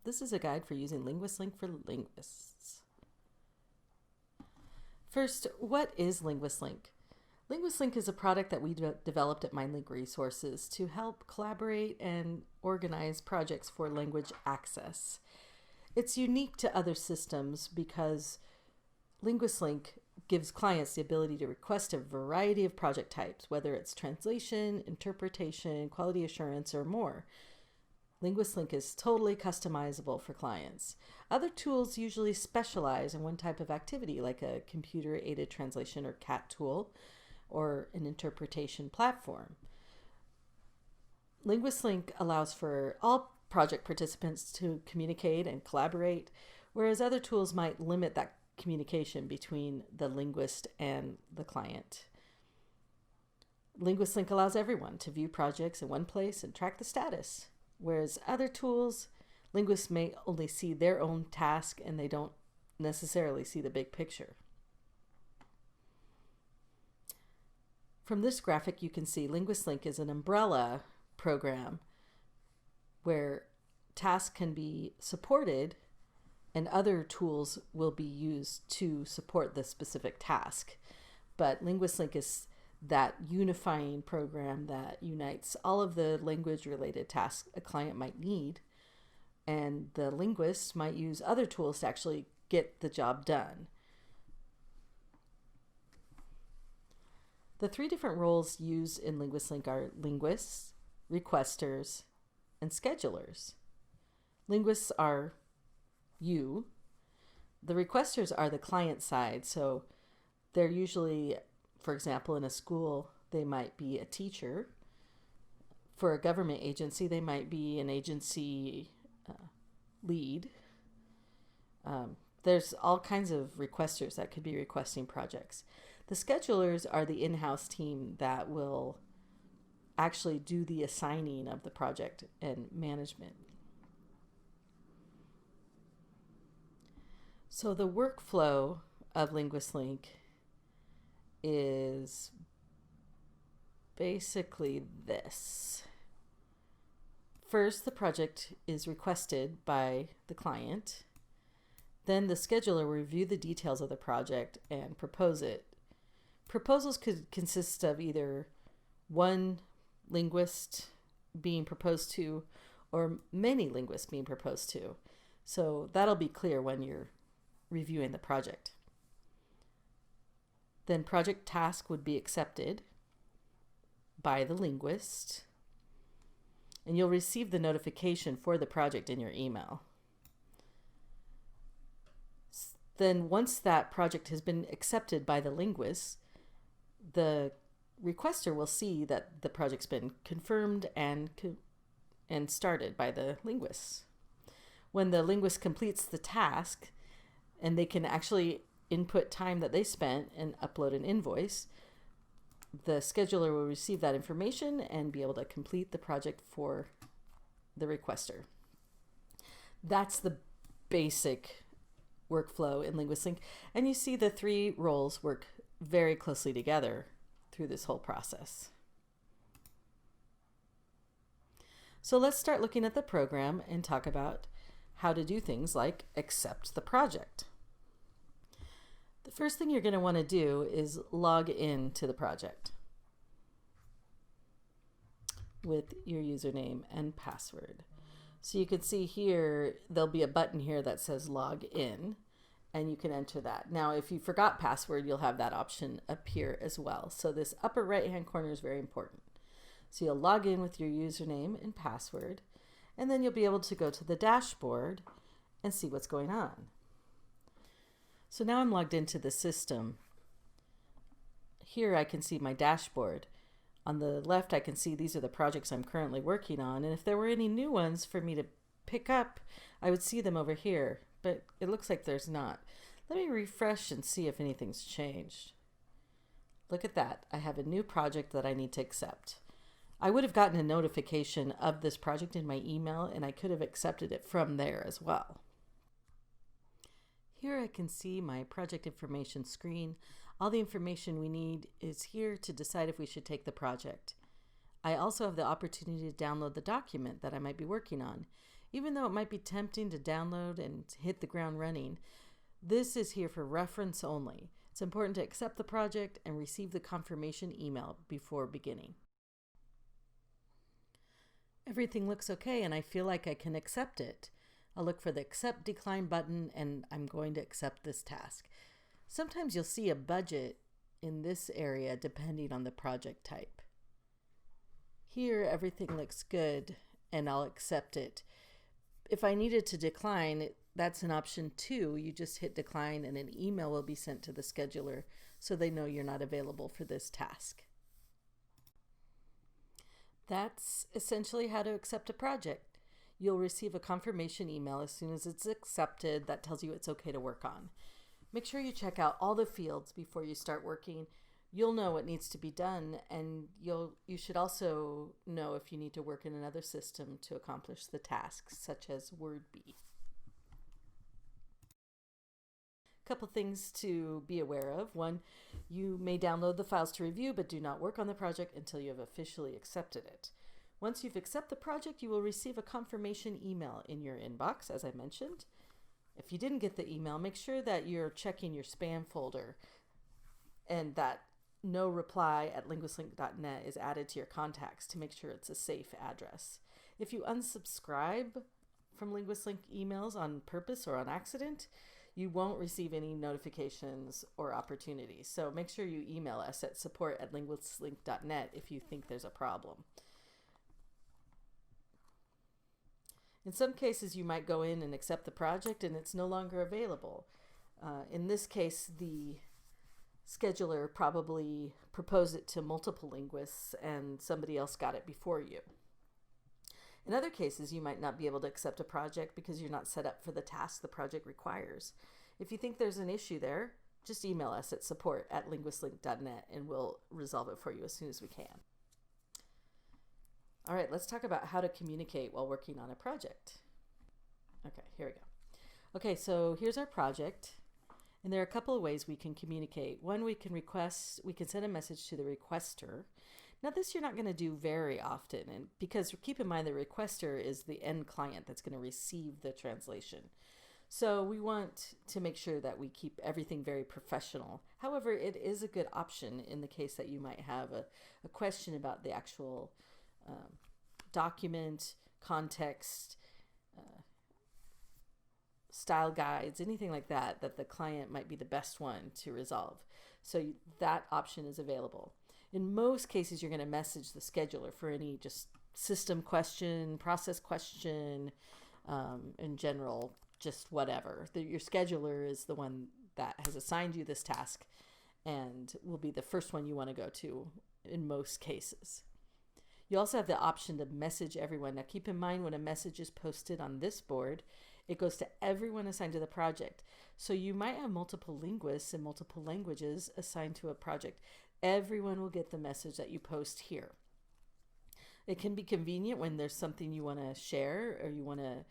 This is a guide for using LinguistLink for linguists. First, what is LinguistLink? LinguistLink is a product that we developed at MindLink Resources to help collaborate and organize projects for language access. It's unique to other systems because LinguistLink gives clients the ability to request a variety of project types, whether it's translation, interpretation, quality assurance, or more. LinguistLink is totally customizable for clients. Other tools usually specialize in one type of activity, like a computer-aided translation or CAT tool, or an interpretation platform. LinguistLink allows for all project participants to communicate and collaborate, whereas other tools might limit that communication between the linguist and the client. LinguistLink allows everyone to view projects in one place and track the status, whereas other tools, linguists may only see their own task and they don't necessarily see the big picture. From this graphic, you can see LinguistLink is an umbrella program where tasks can be supported and other tools will be used to support the specific task. But LinguistLink is that unifying program that unites all of the language-related tasks a client might need, and the linguist might use other tools to actually get the job done. The three different roles used in LinguistLink are linguists, requesters, and schedulers. Linguists are you. The requesters are the client side, so they're usually, for example, in a school, they might be a teacher. For a government agency, they might be an agency lead. There's all kinds of requesters that could be requesting projects. The schedulers are the in-house team that will actually do the assigning of the project and management. So the workflow of LinguistLink is basically this. First, the project is requested by the client. Then the scheduler will review the details of the project and propose it. Proposals could consist of either one linguist being proposed to or many linguists being proposed to. So that'll be clear when you're reviewing the project. Then project task would be accepted by the linguist, and you'll receive the notification for the project in your email. Then once that project has been accepted by the linguist, the requester will see that the project's been confirmed and started by the linguist. When the linguist completes the task, and they can actually input time that they spent and upload an invoice, the scheduler will receive that information and be able to complete the project for the requester. That's the basic workflow in LinguistLink, and you see the three roles work very closely together through this whole process. So let's start looking at the program and talk about how to do things like accept the project. The first thing you're going to want to do is log in to the project with your username and password. So you can see here, there'll be a button here that says log in, and you can enter that. Now, if you forgot password, you'll have that option appear as well. So this upper right-hand corner is very important. So you'll log in with your username and password, and then you'll be able to go to the dashboard and see what's going on. So now I'm logged into the system. Here I can see my dashboard. On the left, I can see these are the projects I'm currently working on, and if there were any new ones for me to pick up, I would see them over here, but it looks like there's not. Let me refresh and see if anything's changed. Look at that. I have a new project that I need to accept. I would have gotten a notification of this project in my email, and I could have accepted it from there as well. Here I can see my project information screen. All the information we need is here to decide if we should take the project. I also have the opportunity to download the document that I might be working on. Even though it might be tempting to download and hit the ground running, this is here for reference only. It's important to accept the project and receive the confirmation email before beginning. Everything looks okay and I feel like I can accept it. I'll look for the accept decline button and I'm going to accept this task. Sometimes you'll see a budget in this area depending on the project type. Here everything looks good and I'll accept it. If I needed to decline, that's an option too. You just hit decline and an email will be sent to the scheduler so they know you're not available for this task. That's essentially how to accept a project. You'll receive a confirmation email as soon as it's accepted that tells you it's okay to work on. Make sure you check out all the fields before you start working. You'll know what needs to be done, and you should also know if you need to work in another system to accomplish the tasks, such as WordBee. Couple things to be aware of. One, you may download the files to review, but do not work on the project until you have officially accepted it. Once you've accepted the project, you will receive a confirmation email in your inbox, as I mentioned. If you didn't get the email, make sure that you're checking your spam folder and that no reply at LinguistLink.net is added to your contacts to make sure it's a safe address. If you unsubscribe from LinguistLink emails on purpose or on accident, you won't receive any notifications or opportunities. So make sure you email us at support@linguistlink.net if you think there's a problem. In some cases, you might go in and accept the project and it's no longer available. In this case, the scheduler probably proposed it to multiple linguists and somebody else got it before you. In other cases, you might not be able to accept a project because you're not set up for the task the project requires. If you think there's an issue there, just email us at support@linguistlink.net and we'll resolve it for you as soon as we can. All right, let's talk about how to communicate while working on a project. Okay, here we go. Okay, so here's our project. And there are a couple of ways we can communicate. One, we can send a message to the requester. Now this you're not going to do very often, and because keep in mind the requester is the end client that's going to receive the translation. So we want to make sure that we keep everything very professional. However, it is a good option in the case that you might have a question about the actual document, context, style guides, anything like that, that the client might be the best one to resolve. So that option is available. In most cases, you're going to message the scheduler for any just system question, process question, in general, just whatever. Your scheduler is the one that has assigned you this task and will be the first one you want to go to in most cases. You also have the option to message everyone. Now keep in mind when a message is posted on this board, it goes to everyone assigned to the project. So you might have multiple linguists in multiple languages assigned to a project. Everyone will get the message that you post here. It can be convenient when there's something you want to share or you want to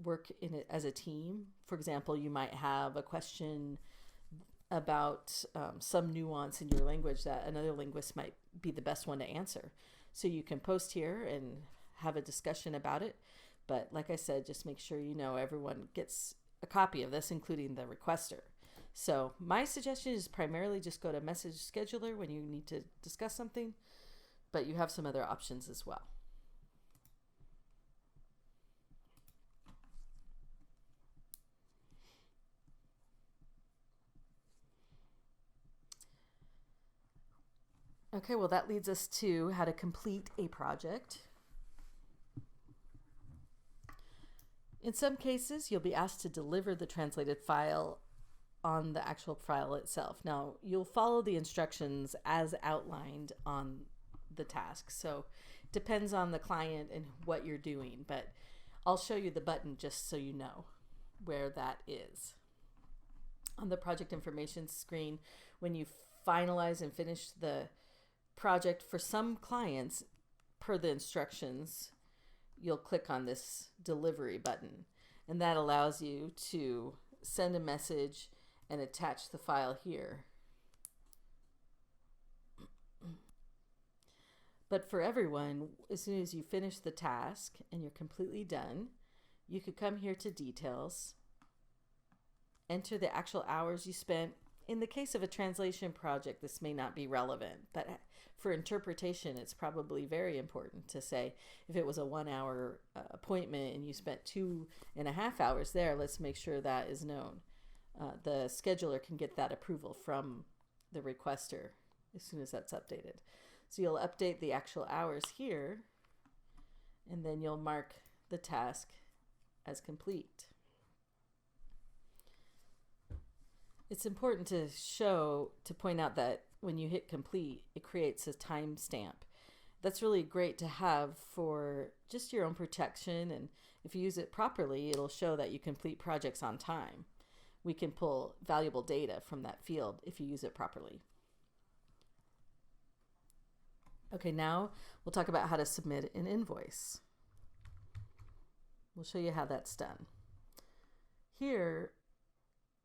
work in it as a team. For example, you might have a question about some nuance in your language that another linguist might be the best one to answer. So you can post here and have a discussion about it. But like I said, just make sure you know everyone gets a copy of this, including the requester. So my suggestion is primarily just go to message scheduler when you need to discuss something, but you have some other options as well. Okay, well that leads us to how to complete a project. In some cases, you'll be asked to deliver the translated file on the actual file itself. Now, you'll follow the instructions as outlined on the task. So it depends on the client and what you're doing, but I'll show you the button just so you know where that is. On the project information screen, when you finalize and finish the project, for some clients, per the instructions, you'll click on this delivery button, and that allows you to send a message and attach the file here. But for everyone, as soon as you finish the task and you're completely done, you could come here to details, enter the actual hours you spent. In the case of a translation project, this may not be relevant, but for interpretation, it's probably very important to say, if it was a 1 hour appointment and you spent 2.5 hours there, let's make sure that is known. The scheduler can get that approval from the requester as soon as that's updated. So you'll update the actual hours here, and then you'll mark the task as complete. It's important to point out that when you hit complete, it creates a timestamp. That's really great to have for just your own protection, and if you use it properly, it'll show that you complete projects on time. We can pull valuable data from that field if you use it properly. Okay, now we'll talk about how to submit an invoice. We'll show you how that's done. Here,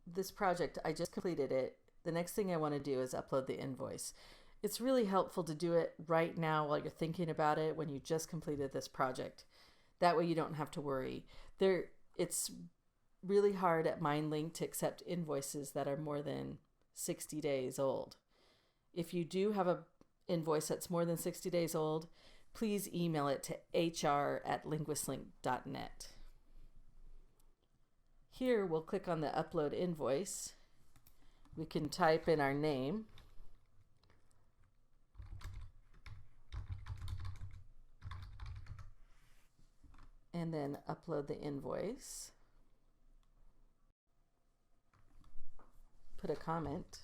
this project, I just completed it. The next thing I want to do is upload the invoice. It's really helpful to do it right now while you're thinking about it, when you just completed this project. That way you don't have to worry. It's really hard at MindLink to accept invoices that are more than 60 days old. If you do have an invoice that's more than 60 days old, please email it to hr@linguistlink.net. Here we'll click on the upload invoice. We can type in our name. And then upload the invoice. Put a comment.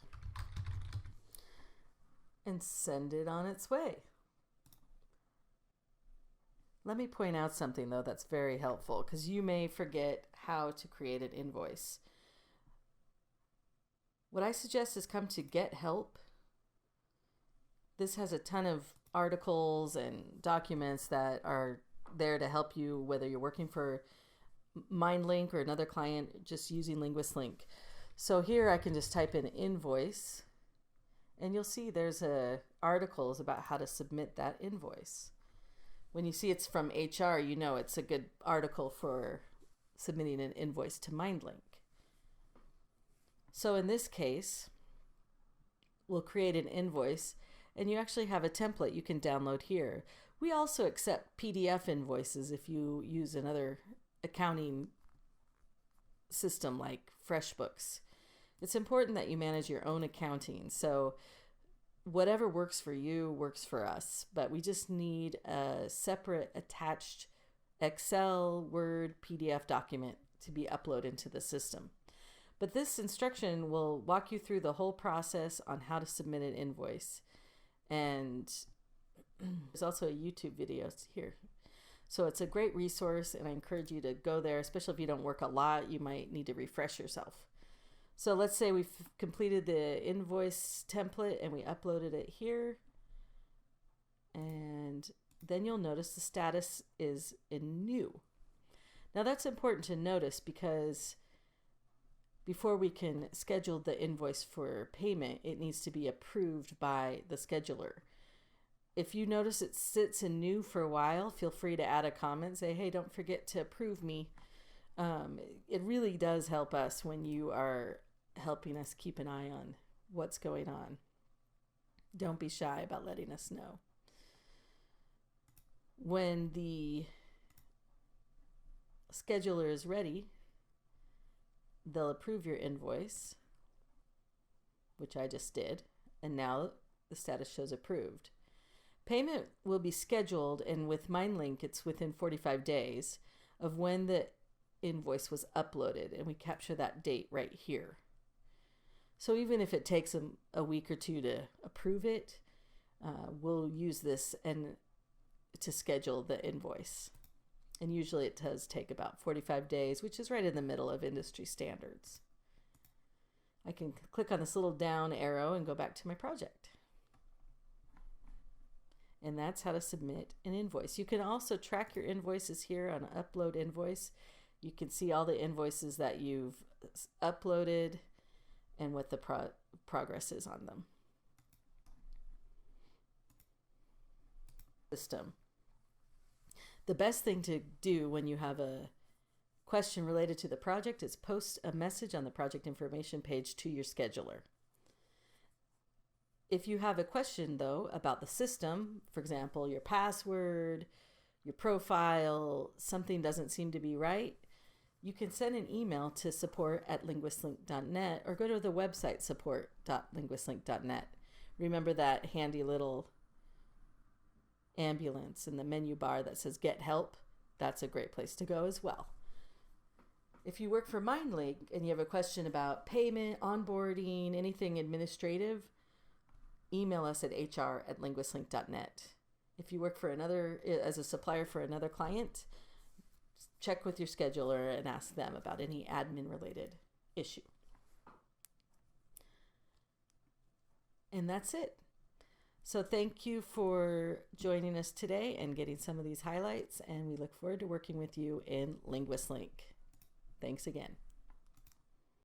And send it on its way. Let me point out something though that's very helpful, because you may forget how to create an invoice. What I suggest is come to Get Help. This has a ton of articles and documents that are there to help you, whether you're working for MindLink or another client just using LinguistLink. So here I can just type in invoice, and you'll see there's articles about how to submit that invoice. When you see it's from HR, you know it's a good article for submitting an invoice to MindLink. So in this case, we'll create an invoice, and you actually have a template you can download here. We also accept PDF invoices if you use another accounting system like FreshBooks. It's important that you manage your own accounting. So whatever works for you works for us, but we just need a separate attached Excel, Word, PDF document to be uploaded into the system. But this instruction will walk you through the whole process on how to submit an invoice. And there's also a YouTube video here. So it's a great resource, and I encourage you to go there, especially if you don't work a lot. You might need to refresh yourself. So let's say we've completed the invoice template and we uploaded it here. And then you'll notice the status is in new. Now that's important to notice, because before we can schedule the invoice for payment, it needs to be approved by the scheduler. If you notice it sits in new for a while, feel free to add a comment, say, hey, don't forget to approve me. It really does help us when you are helping us keep an eye on what's going on. Don't be shy about letting us know. When the scheduler is ready, they'll approve your invoice, which I just did, and now the status shows approved. Payment will be scheduled, and with MindLink, it's within 45 days of when the invoice was uploaded, and we capture that date right here. So even if it takes a week or two to approve it, we'll use this to schedule the invoice. And usually it does take about 45 days, which is right in the middle of industry standards. I can click on this little down arrow and go back to my project. And that's how to submit an invoice. You can also track your invoices here on Upload Invoice. You can see all the invoices that you've uploaded and what the progress is on them. system. The best thing to do when you have a question related to the project is post a message on the project information page to your scheduler. If you have a question, though, about the system, for example, your password, your profile, something doesn't seem to be right, you can send an email to support@linguistlink.net or go to the website support.linguistlink.net. Remember that handy little ambulance in the menu bar that says Get Help? That's a great place to go as well. If you work for MindLink and you have a question about payment, onboarding, anything administrative, email us at hr@linguistlink.net. If you work for as a supplier for another client, check with your scheduler and ask them about any admin related issue. And that's it. So thank you for joining us today and getting some of these highlights, and we look forward to working with you in LinguistLink. Thanks again.